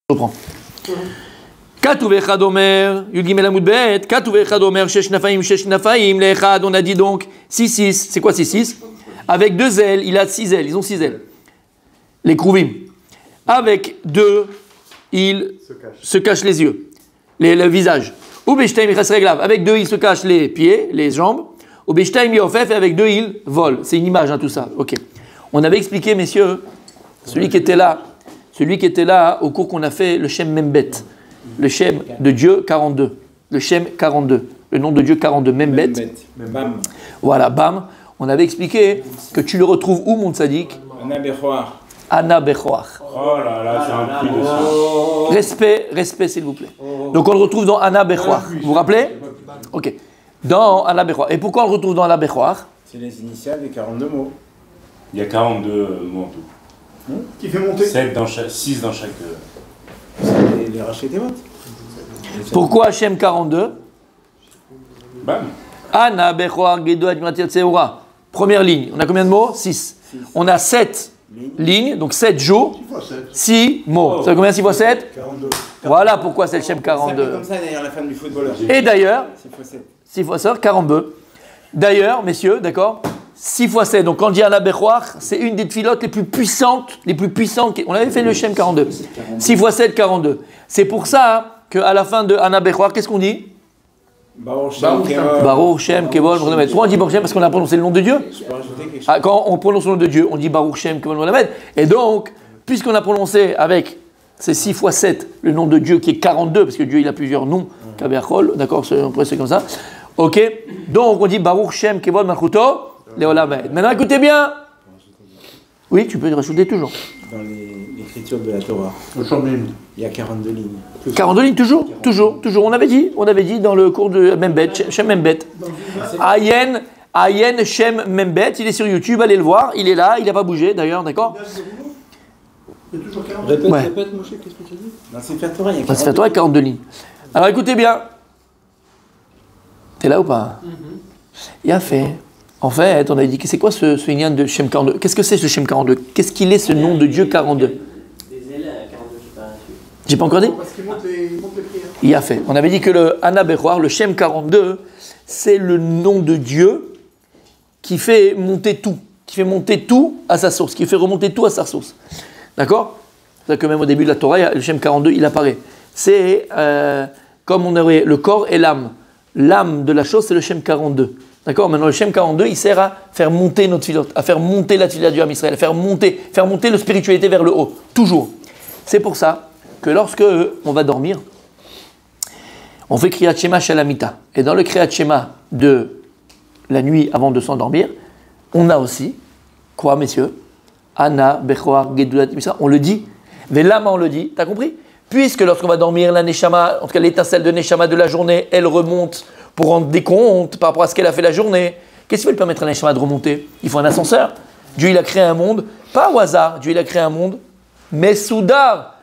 Je reprends. Katuv echad omer, Yud Gimel Amud Bet, Katuv echad omer, shesh nafaim, l'echad, on a dit donc 6, c'est quoi 6? Avec 2 ailes, il a 6 ailes, ils ont 6 ailes. Les Kruvim. Avec 2, il se cache les yeux, le visage. Ou Beshtaim Yichas Reglav, avec 2, il se cache les pieds, les jambes. Ou Beshtaim Yofef, et avec 2, il vole. C'est une image, hein, tout ça. Ok. On avait expliqué, messieurs, celui qui était là au cours qu'on a fait, le Shem Membet, le Shem de Dieu 42, le Shem 42, le nom de Dieu 42, Membet. Voilà, Bam. On avait expliqué que tu le retrouves où, mon tzaddik? Anna Bechoach. Oh là là, c'est un cri de sang. Respect, s'il vous plaît. Donc on le retrouve dans Anna Bechoach. Vous vous rappelez? Ok. Dans Anna Bechoach. Et pourquoi on le retrouve dans Anna Bechoach? C'est les initiales des 42 mots. Il y a 42 mots en tout. Qui fait monter 6 dans chaque. C'est les rachets des votes. Pourquoi Hachem 42? Bam. Anna Bechoach Gedo Admiratir Tseura. Première ligne. On a combien de mots? 6. On a 7 lignes, donc 7 jours, 6 mots. Ça fait combien 6 fois 7? 42. Voilà pourquoi c'est le Shem 42. C'est comme ça d'ailleurs la femme du footballeur. Et d'ailleurs, 6 fois 7. 6 fois 7, 42. D'ailleurs, messieurs, d'accord, 6 fois 7, donc quand on dit Anna Bechoach, c'est une des filotes les plus puissantes. On avait fait le Shem 42. 6 fois 7, 42. C'est pour ça qu'à la fin de Anna Bechoach, qu'est-ce qu'on dit? Baruch Shem Kevod Mohamed. Pourquoi on dit Baruch Shem? Parce qu'on a prononcé le nom de Dieu. Quand on prononce le nom de Dieu, on dit Baruch Shem Kevod Mohamed. Et donc, puisqu'on a prononcé avec ces 6 fois 7 le nom de Dieu qui est 42, parce que Dieu il a plusieurs noms, Kaberchol, d'accord, on pourrait c'est comme ça. Ok, donc on dit Baruch Shem Kevod Malchuto Leolam. Maintenant écoutez bien. Oui, tu peux rajouter toujours. Dans l'écriture de la Torah, il y a 42 lignes. 42 lignes, toujours. On avait dit dans le cours de Membet, Shem Membet. Ayen Shem Membet, il est sur YouTube, allez le voir, il est là, il n'a pas bougé d'ailleurs, d'accord? Il y a toujours 40. Répète, Moshe, qu'est-ce que tu as dit? Dans Sefer Torah, il y a 42 lignes. Dans Sefer Torah, 42 lignes. Alors écoutez bien. T'es là ou pas? Il a fait. En fait, on a dit que c'est quoi ce Inyan de Shem 42? Qu'est-ce que c'est ce Shem 42? Qu'est-ce qu'il est ce nom de Dieu 42? Des ailes à 42, J'ai pas encore dit? Parce qu'il monte les prières. Il a fait. On avait dit que le Anna Bechoach, le Shem 42, c'est le nom de Dieu qui fait monter tout à sa source, qui fait remonter tout à sa source. D'accord? C'est ça que même au début de la Torah, le Shem 42, il apparaît. C'est comme on avait le corps et l'âme. L'âme de la chose, c'est le Shem 42. D'accord? Maintenant, le Shem 42, il sert à faire monter notre filote, à faire monter la tefila du Ham Israël, à faire monter la spiritualité vers le haut. Toujours. C'est pour ça que lorsque on va dormir, on fait Kriyat Shema Shalamita. Et dans le Kriyat Shema de la nuit avant de s'endormir, on a aussi, quoi messieurs? Anna, Bechoach, Gedulat, on le dit. Velama, on le dit. T'as compris? Puisque lorsqu'on va dormir, la Neshama, en tout cas l'étincelle de Neshama de la journée, elle remonte pour rendre des comptes par rapport à ce qu'elle a fait la journée. Qu'est-ce qui va lui permettre à la Neshama de remonter? Il faut un ascenseur. Dieu, il a créé un monde, pas au hasard. Dieu, il a créé un monde, mais soudar.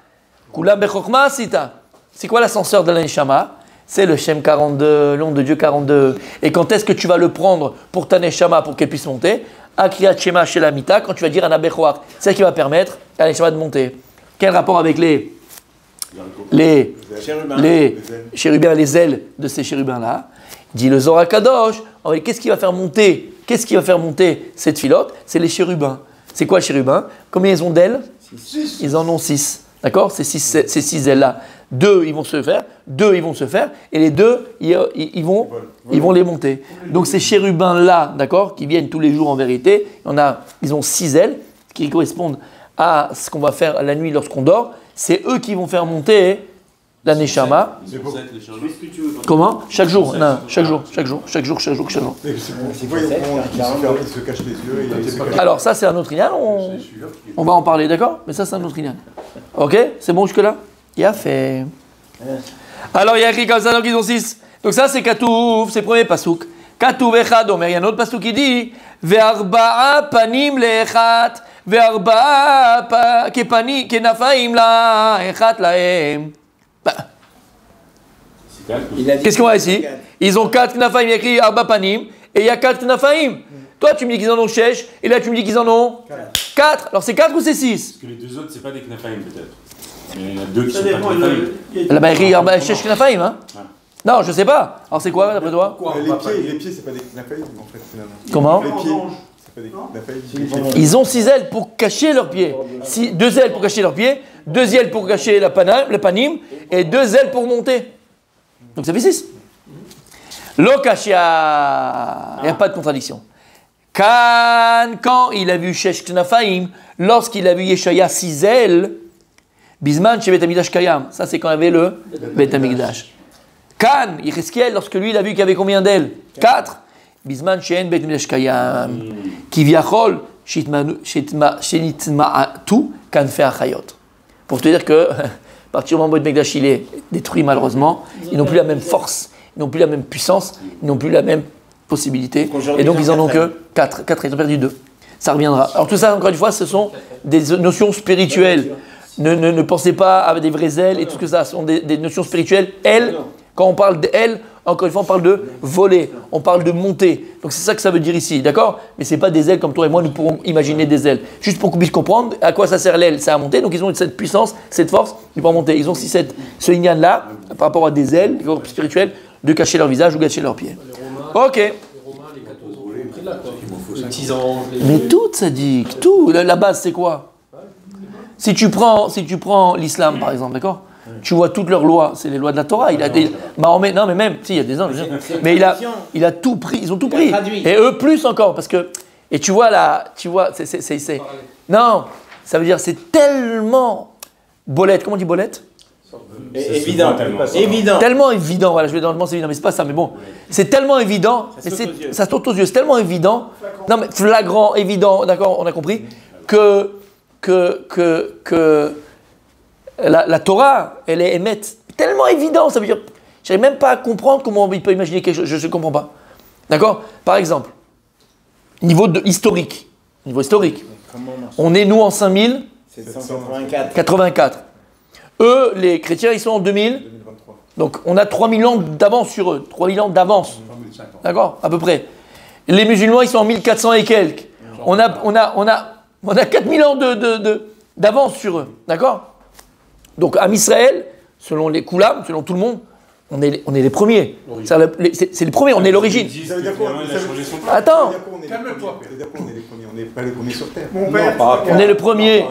Kula Bechokma Sita. C'est quoi l'ascenseur de la Neshama? C'est le Shem 42, le nom de Dieu 42. Et quand est-ce que tu vas le prendre pour ta Neshama, pour qu'elle puisse monter? Akriyat Shema Shelamita, quand tu vas dire Anna Bechoach. C'est ça qui va permettre à la Neshama de monter. Quel rapport avec les chérubins, les ailes de ces chérubins-là? Dit le Zohar Kadosh, qu'est-ce qui va faire monter cette filote? C'est les chérubins. C'est quoi les chérubins? Combien ils ont d'ailes? 6. Ils en ont 6. D'accord? Ces 6 ailes-là. 2, ils vont se faire, et les 2, ils vont les monter. Donc ces chérubins-là, d'accord, qui viennent tous les jours en vérité, ils ont 6 ailes, qui correspondent à ce qu'on va faire la nuit lorsqu'on dort. C'est eux qui vont faire monter la Neshama. Comment? Chaque jour. Non, chaque jour. C'est pourquoi il se cache les yeux. Alors ça c'est un autre inyan, on va en parler, d'accord? Mais ça c'est un autre inyan. Ok? C'est bon jusque-là? Il a fait. Alors il y a écrit comme ça, donc ils ont 6. Donc ça c'est Katouf, c'est le premier pasouk. Katouf echad omer, il y a un autre pasouk qui dit Ve'arba'a panim le'echat Ve'arba'a kenafaim la'echat la'em. Qu'est-ce qu'on voit ici? Ils ont 4 knafaim, il y a écrit Arba Panim, et il y a 4 knafaim. Toi, tu me dis qu'ils en ont Shesh, et là, tu me dis qu'ils en ont 4. Alors, c'est 4 ou c'est 6? Parce que les deux autres, c'est pas des knafaim peut-être. Il y en a deux qui Ça sont pas dépend. Knafayim. Là-bas, écrit Shesh Knafaim, hein? Ouais. Non, je sais pas. Alors c'est quoi d'après toi? Les pieds, c'est pas des Knafayim en fait, finalement. Comment? Les pieds, c'est pas des Knafayim. Ils ont 6 ailes pour cacher leurs pieds. 2 ailes pour cacher leurs pieds, 2 ailes pour cacher le panim, et 2 ailes pour monter. Donc ça fait 6. Lokashia. Il n'y a pas de contradiction. Quand il a vu Shesh Knafaim, lorsqu'il a vu Yeshaya 6 ailes, Bisman chez Bet Amikdash Kayam. Ça, c'est quand il y avait le Bet Amikdash. Kan, Yechiskiel, lorsque lui, il a vu qu'il y avait combien d'ailes? 4. Bisman chez Bet Amikdash Kayam. Kiviachol, Shenitma'atu, Kan Fe Achayot. Pour te dire que, à partir du moment où Bet Amikdash il est détruit, malheureusement, ils n'ont plus la même force, ils n'ont plus la même puissance, ils n'ont plus la même possibilité. Et donc, ils en ont que 4. 4, ils ont perdu 2. Ça reviendra. Alors, tout ça, encore une fois, ce sont des notions spirituelles. Ne pensez pas à des vraies ailes et tout ce que ça. Ce sont des notions spirituelles. Elles, quand on parle d'elles, encore une fois, on parle de voler, on parle de monter. Donc c'est ça que ça veut dire ici, d'accord? Mais ce n'est pas des ailes comme toi et moi, nous pourrons imaginer des ailes. Juste pour qu'on puisse comprendre à quoi ça sert l'aile, c'est à monter. Donc ils ont cette puissance, cette force, ils peuvent monter. Ils ont aussi ce lignan-là, par rapport à des ailes spirituelles, de cacher leur visage ou cacher leurs pieds. Ok. Les Romains, les cathos ont pris là, quoi. Les petits anges, Mais tout, ça dit, tout. La base, c'est quoi? Si tu prends l'islam, par exemple, d'accord? Tu vois toutes leurs lois, c'est les lois de la Torah. Il a des Mahomet, non mais même, si il y a des anges, mais il a tout pris, ils ont tout pris. Et eux plus encore, parce que et tu vois là, c'est non, ça veut dire c'est tellement bolette, comment on dit bolette? Évident, Évident. Tellement évident, voilà, je vais dans le mot c'est évident, mais c'est pas ça, mais bon, c'est tellement évident, ça saute aux yeux, c'est tellement évident, non mais flagrant, évident, d'accord, on a compris que la Torah, elle est émette, tellement évident, ça veut dire, je n'arrive même pas à comprendre comment il peut imaginer quelque chose, je ne comprends pas. D'accord? Par exemple, niveau historique, on est nous en 5084. Eux, les chrétiens, ils sont en 2023. Donc on a 3000 ans d'avance sur eux, 3000 ans d'avance. D'accord? À peu près. Les musulmans, ils sont en 1400 et quelques. On a 4000 ans d'avance sur eux. D'accord? Donc, à Israël, selon les Koulam, selon tout le monde, on est les premiers. C'est les premiers, on est l'origine. Ça veut dire quoi? Attends. Calme-toi. On est les premiers, on n'est pas les premiers sur Terre. On est les premiers.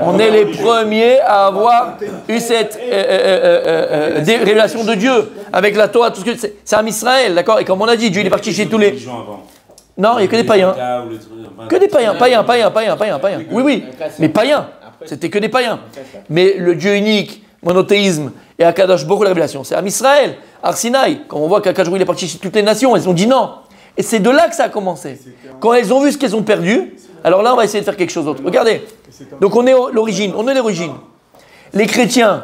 On est les premiers à avoir eu cette révélation de Dieu avec la Torah, tout ce que c'est à Israël, d'accord? Et comme on a dit, Dieu il est parti chez tous les. Non, il n'y a que des païens. Que des païens. Oui, mais païens. C'était que des païens. Mais le Dieu unique, monothéisme et Akadosh Baruch Hu, la révélation, c'est à Israël, à Sinaï. Quand on voit qu'Akadosh Baruch Hu est parti chez toutes les nations, elles ont dit non. Et c'est de là que ça a commencé. Quand elles ont vu ce qu'elles ont perdu, alors là, on va essayer de faire quelque chose d'autre. Regardez. Donc on est l'origine, Les chrétiens,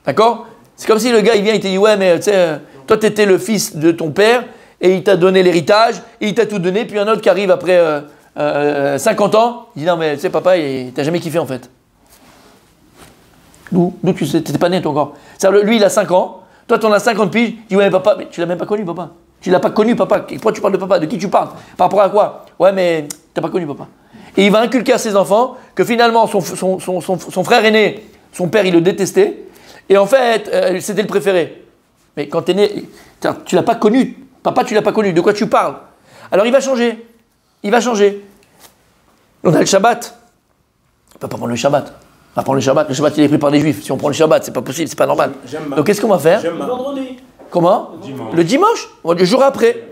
d'accord? C'est comme si le gars, il vient, il te dit, ouais, mais tu sais, toi, tu étais le fils de ton père, et il t'a donné l'héritage, et il t'a tout donné, puis un autre qui arrive après 50 ans, il dit, non, mais tu sais, papa, t'as jamais kiffé en fait. D'où tu sais, t'étais pas né toi encore. C'est-à-dire, lui, il a 5 ans, toi, tu en as 50 piges, il dit, ouais, mais papa, mais tu l'as même pas connu, papa. Tu l'as pas connu, papa. Pourquoi tu parles de papa? De qui tu parles? Par rapport à quoi? Ouais, mais t'as pas connu, papa. Et il va inculquer à ses enfants que finalement, son frère aîné, son père, il le détestait, et en fait, c'était le préféré. Mais quand t'es né, tu l'as pas connu. Papa, tu l'as pas connu. De quoi tu parles? Alors, il va changer. On a le Shabbat. On ne peut pas prendre le Shabbat. On va prendre le Shabbat. Le Shabbat, il est pris par les Juifs. Si on prend le Shabbat, c'est pas possible, c'est pas normal. Donc, qu'est-ce qu'on va faire? Vendredi. Comment? Le dimanche. Le jour après.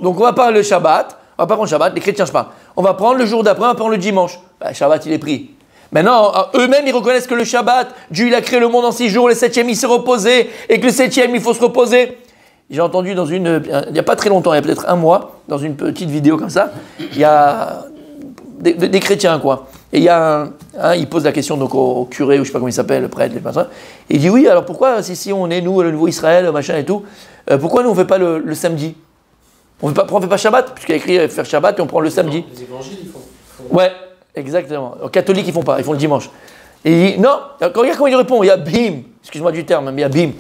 Donc, on va pas le Shabbat. On va pas prendre le Shabbat. Les chrétiens, je parle. On va prendre le jour d'après, on va prendre le dimanche. Le Shabbat, il est pris. Maintenant, eux-mêmes, ils reconnaissent que le Shabbat, Dieu, il a créé le monde en 6 jours, le 7e, il s'est reposé, et que le 7e, il faut se reposer. J'ai entendu il n'y a pas très longtemps, il y a peut-être un mois, dans une petite vidéo comme ça, il y a des chrétiens, quoi. Et il y a il pose la question donc au curé, ou je ne sais pas comment il s'appelle, le prêtre, et il dit, oui, alors pourquoi, si on est, nous, le nouveau Israël, machin et tout, pourquoi nous, on ne fait pas le samedi? On ne fait pas Shabbat, puisqu'il y a écrit faire Shabbat, et on prend le samedi. Les évangiles, ils font. Ouais, exactement. Les catholiques, ils font pas, ils font le dimanche. Et il dit, non, regarde comment il répond, il y a bim, excuse-moi du terme, mais il y a bim.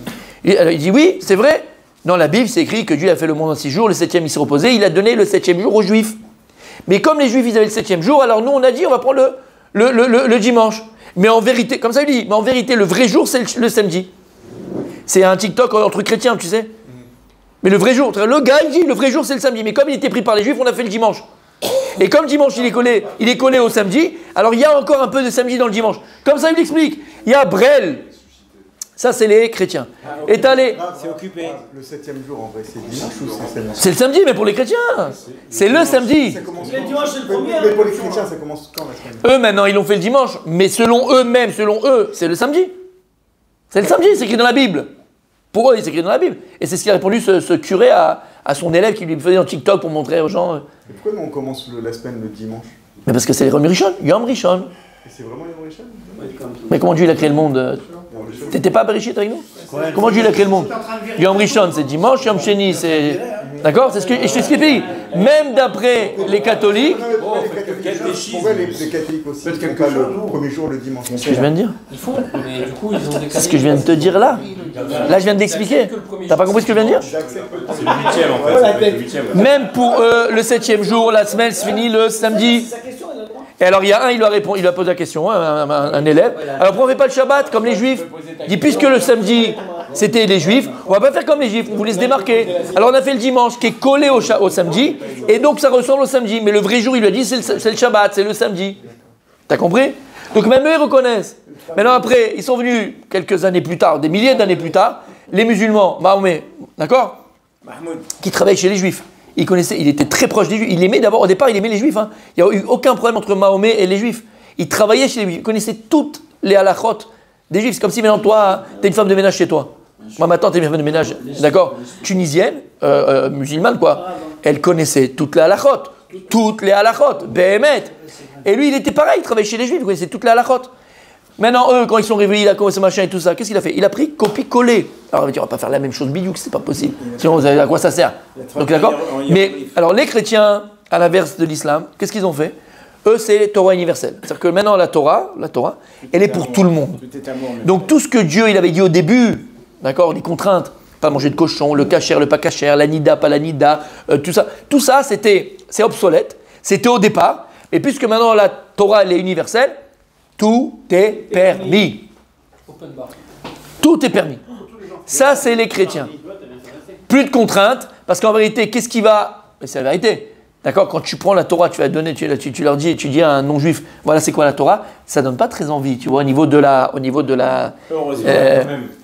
Il dit, oui, c'est vrai. Dans la Bible, c'est écrit que Dieu a fait le monde en 6 jours, le 7e il s'est reposé, il a donné le 7e jour aux Juifs. Mais comme les Juifs, ils avaient le 7e jour, alors nous, on a dit, on va prendre le dimanche. Mais en vérité, comme ça il dit, mais en vérité, le vrai jour, c'est le samedi. C'est un TikTok entre chrétiens, tu sais. Mais le vrai jour, le gars, il dit, le vrai jour, c'est le samedi. Mais comme il était pris par les juifs, on a fait le dimanche. Et comme dimanche, il est collé au samedi, alors il y a encore un peu de samedi dans le dimanche. Comme ça, il explique. Il y a Brel. Ça, c'est les chrétiens. Et t'as les... C'est occupé. Le 7e jour, en vrai, c'est dimanche ou c'est samedi? C'est le samedi, mais pour les chrétiens. C'est le samedi. Ça commence Le dimanche, c'est le premier. Mais pour les chrétiens, ça commence quand la semaine? Eux, maintenant, ils l'ont fait le dimanche. Mais selon eux-mêmes, selon eux, c'est le samedi. C'est le samedi, c'est écrit dans la Bible. Pour eux, c'est écrit dans la Bible. Et c'est ce qu'a répondu ce curé à son élève qui lui faisait un TikTok pour montrer aux gens. Et pourquoi nous, on commence la semaine le dimanche? Mais parce que c'est les Yom Rishon. Yom Rishon. Et c'est vraiment Yom Rishon? Mais comment Dieu il a créé le monde? T'étais pas à Bereshit avec nous? Comment Dieu il a créé le monde? Yom Rishon, c'est dimanche. Yom Sheni, c'est... D'accord? C'est ce que je t'explique. Même d'après les catholiques... Pourquoi les catholiques aussi ne font pas le premier jour le dimanche? C'est ce que je viens de dire. Ils font, mais du coup, ils ont décalé. C'est ce que je viens de te dire là. Là, je viens de l'expliquer. T'as pas compris ce que je viens de dire? C'est le 8e en fait. C'est le 8e. Même pour le 7e jour, la semaine se finit le samedi. Sa question, il a le droit. Et alors, il y a un, il lui a répondu, il lui a posé la question, hein, un élève. Alors, pourquoi on ne fait pas le Shabbat comme les Juifs? Il dit, puisque le samedi, c'était les Juifs, on va pas faire comme les Juifs, on voulait se démarquer. Alors, on a fait le dimanche qui est collé au samedi, et donc ça ressemble au samedi. Mais le vrai jour, il lui a dit, c'est le Shabbat, c'est le samedi. T'as compris? Donc, même eux, ils reconnaissent. Maintenant, après, ils sont venus quelques années plus tard, des milliers d'années plus tard, les musulmans, Mahomet, d'accord? Qui travaillaient chez les Juifs. Il était très proche des Juifs. Il aimait d'abord, au départ, il aimait les Juifs. Hein. Il n'y a eu aucun problème entre Mahomet et les Juifs. Il travaillait chez les Juifs. Il connaissait toutes les halakhot des Juifs. C'est comme si maintenant, toi, tu es une femme de ménage chez toi. Moi, ma tante est une femme de ménage, d'accord? Tunisienne, musulmane, quoi. Elle connaissait toutes les halakhot. Toutes les halakhot. Béhémet. Et lui, il était pareil. Il travaillait chez les Juifs. Il connaissait toutes les halakhot. Maintenant, eux, quand ils sont réveillés, il a commencé machin et tout ça. Qu'est-ce qu'il a fait? Il a pris copier-coller. Alors, on va dire, on va pas faire la même chose bidou, c'est pas possible. Sinon, à quoi ça sert? Donc, d'accord? Mais, alors, les chrétiens, à l'inverse de l'islam, qu'est-ce qu'ils ont fait? Eux, c'est Torah universelle. C'est-à-dire que maintenant, la Torah, elle est pour tout le monde. Donc, tout ce que Dieu, il avait dit au début, d'accord, les contraintes, pas manger de cochon, le kasher, le pas kasher, la nida, pas la nida, tout ça, c'est obsolète. C'était au départ. Et puisque maintenant, la Torah, elle est universelle, tout est permis. Tout est permis. Ça, c'est les chrétiens. Plus de contraintes, parce qu'en vérité, qu'est-ce qui va... Mais c'est la vérité. D'accord? Quand tu prends la Torah, tu vas donner, tu leur dis, tu dis à un non-juif, voilà, c'est quoi la Torah? Ça donne pas très envie, tu vois, au niveau de la... comment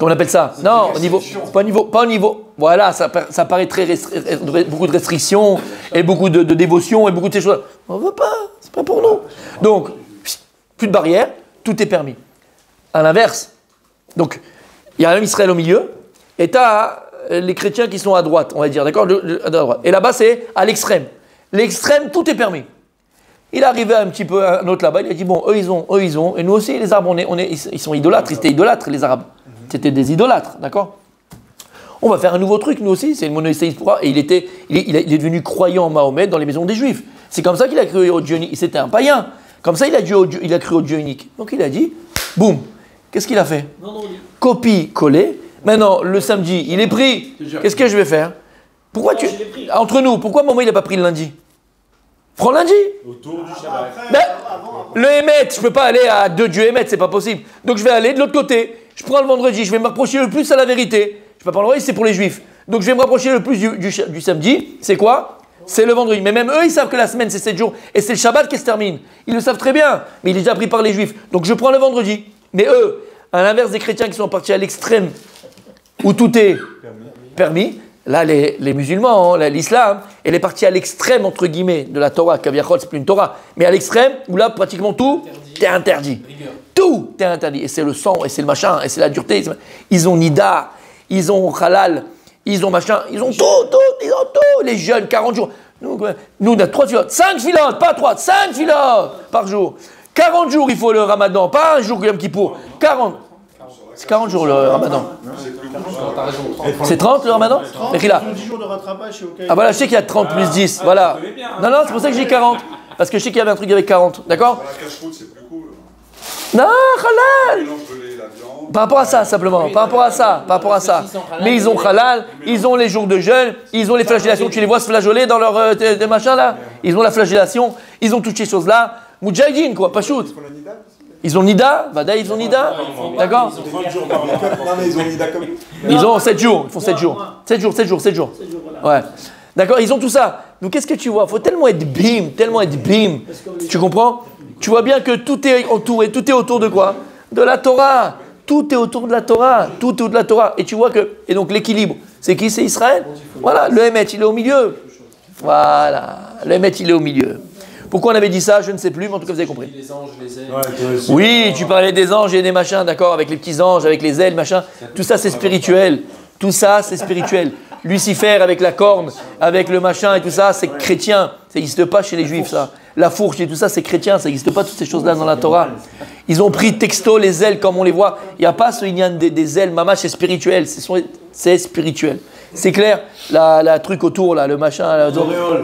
on appelle ça? Non, pas au niveau... Voilà, ça paraît très beaucoup de restrictions, et beaucoup de dévotion, et beaucoup de ces choses. On ne veut pas, c'est pas pour nous. Donc, plus de barrières, tout est permis. À l'inverse, donc, il y a un Israël au milieu, et tu as les chrétiens qui sont à droite, on va dire, d'accord? À droite. Et là-bas, c'est à l'extrême. L'extrême, tout est permis. Il est arrivé un petit peu, un autre là-bas, il a dit, bon, eux, ils ont, et nous aussi, les Arabes, ils sont idolâtres, ils étaient idolâtres, les Arabes. C'était des idolâtres, d'accord? On va faire un nouveau truc, nous aussi, c'est le monothéisme pour et il est devenu croyant en Mahomet dans les maisons des Juifs. C'est comme ça qu'il a cru au Dieu unique. C'était un païen. Comme ça, il a cru au Dieu unique. Donc il a dit, boum, qu'est-ce qu'il a fait? Copie, coller. Maintenant, le samedi, il est pris. Qu'est-ce que je vais faire? Pourquoi entre nous, pourquoi maman il n'a pas pris le lundi? Prends lundi. Autour du Shabbat. Ben, le Hémet, je ne peux pas aller à 2 dieux Hémet, c'est pas possible. Donc je vais aller de l'autre côté. Je prends le vendredi, je vais me rapprocher le plus à la vérité. Je ne peux pas le c'est pour les Juifs. Donc je vais me rapprocher le plus du samedi. C'est quoi? C'est le vendredi. Mais même eux, ils savent que la semaine, c'est 7 jours. Et c'est le Shabbat qui se termine. Ils le savent très bien. Mais il est déjà pris par les Juifs. Donc je prends le vendredi. Mais eux, à l'inverse des chrétiens qui sont partis à l'extrême, où tout est permis, là, les musulmans, l'islam, elle est partie à l'extrême, entre guillemets, de la Torah. Kaviachol, c'est plus une Torah. Mais à l'extrême, où là, pratiquement tout est interdit. Tout est interdit. Et c'est le sang, et c'est le machin, et c'est la dureté. Ils ont nida, ils ont halal. Ils ont machin, ils ont tout, ils ont tout. Les jeunes, 40 jours. Nous, on a 3 filotes, 5 filotes, pas 3, 5 filotes par jour. 40 jours, il faut le ramadan, pas un jour Yom Kippour. 40. C'est 40 jours le ramadan. C'est 30 le ramadan? Et là. 10 jours de rattrapage, Ah voilà, je sais qu'il y a 30 plus 10, voilà. Non, c'est pour ça que j'ai 40. Parce que je sais qu'il y avait un truc avec 40, d'accord? La cache-route, c'est plus cool. Non, halal. Par rapport à ça, simplement. Par rapport à ça. Mais ils ont halal, ils ont les jours de jeûne, ils ont les flagellations. Tu les vois se flageoler dans leur des machins là. Ils ont la flagellation, ils ont toutes ces choses-là. Moudjahidine, quoi, pas shoot. Ils ont Nida, Vadaï, ils ont Nida. D'accord? Ils ont 30 jours par an. Non, mais ils ont mis d'accord. Ils ont 7 jours, ils font 7 jours. 7 jours, 7 jours, 7 jours. Ouais. D'accord, ils ont tout ça. Donc qu'est-ce que tu vois? Il faut tellement être bim, tellement être bim. Tu comprends? Tu vois bien que tout est entouré, tout est autour de quoi? De la Torah. Tout est autour de la Torah. Tout est autour de la Torah. Et tu vois que. Et donc l'équilibre, c'est qui? C'est Israël. Voilà, le Hémet, il est au milieu. Voilà, le Hémet, il est au milieu. Pourquoi on avait dit ça? Je ne sais plus, mais en tout cas, vous avez compris. Les anges, les ailes. Oui, tu parlais des anges et des machins, d'accord, avec les petits anges, avec les ailes, machin. Tout ça, c'est spirituel. Tout ça, c'est spirituel. Lucifer avec la corne, avec le machin et tout ça, c'est chrétien. Ça n'existe pas chez les juifs, ça. La fourche et tout ça, c'est chrétien. Ça n'existe pas, toutes ces choses-là dans la Torah. Ils ont pris texto les ailes comme on les voit. Il n'y a pas ce lien des ailes, mamash, c'est spirituel. C'est spirituel. C'est clair, la truc autour, là, le machin,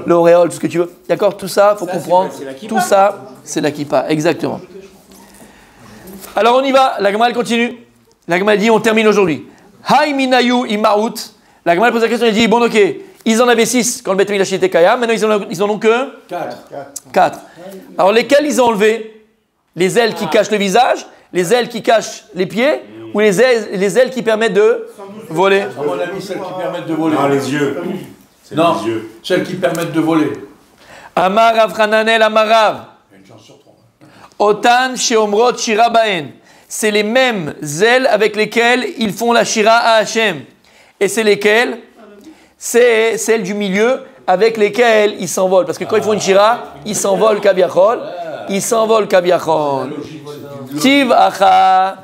l'auréole, tout ce que tu veux. D'accord, tout ça, il faut comprendre. Tout ça, c'est la kippa, exactement. Alors on y va, la Gemara elle continue. La Gemara dit, on termine aujourd'hui. Hay minayu imaout. La Gemara pose la question, elle dit, bon ok, ils en avaient 6 quand le Beth Mikdash était Kayam, maintenant ils en ont que 4. Alors lesquels ils ont enlevé? Les ailes qui cachent le visage, les ailes qui cachent les pieds, ou les ailes qui permettent de voler? À mon avis, celles qui permettent de voler. Non, les yeux. C'est Non, les yeux. celles qui permettent de voler. Amar Rav Hananel Amarav. Il y a une chance sur 3. Otan sheomrot shira baen. C'est les mêmes ailes avec lesquelles ils font la shira à Hachem. Et c'est lesquelles? C'est celles du milieu avec lesquelles ils s'envolent. Parce que quand ils font une shira, ils s'envolent kaviachol. Ils s'envolent kaviachol. Ktiv acha.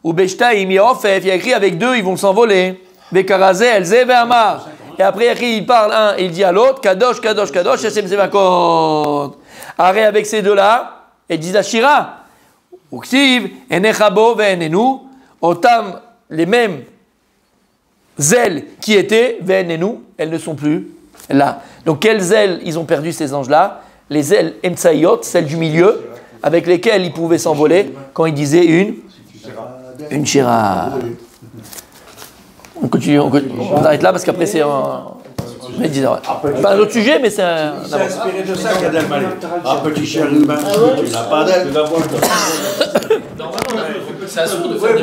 Ou beshtaim yofef. Il y a écrit avec 2, ils vont s'envoler. Bekarazé, elze ve'amar. Et après, il parle un et il dit à l'autre, Kadosh, Kadosh, Kadosh, Hashem Zevakot. Arrête avec ces deux-là, et disent la Shira. Uktiv, Enechabo ve'enenu, Otam, les mêmes ailes qui étaient, ve'enenu, elles ne sont plus là. Donc, quelles ailes ils ont perdu ces anges-là? Les ailes Emtsayot, celles du milieu, avec lesquelles ils pouvaient s'envoler quand ils disaient une Shira. On continue, on arrête là parce qu'après c'est un. Pas un autre sujet, mais c'est un. C'est inspiré de ça, Gad Elmaleh. Un petit chien humain, tu n'as pas d'aile. Normalement, c'est assuré de faire des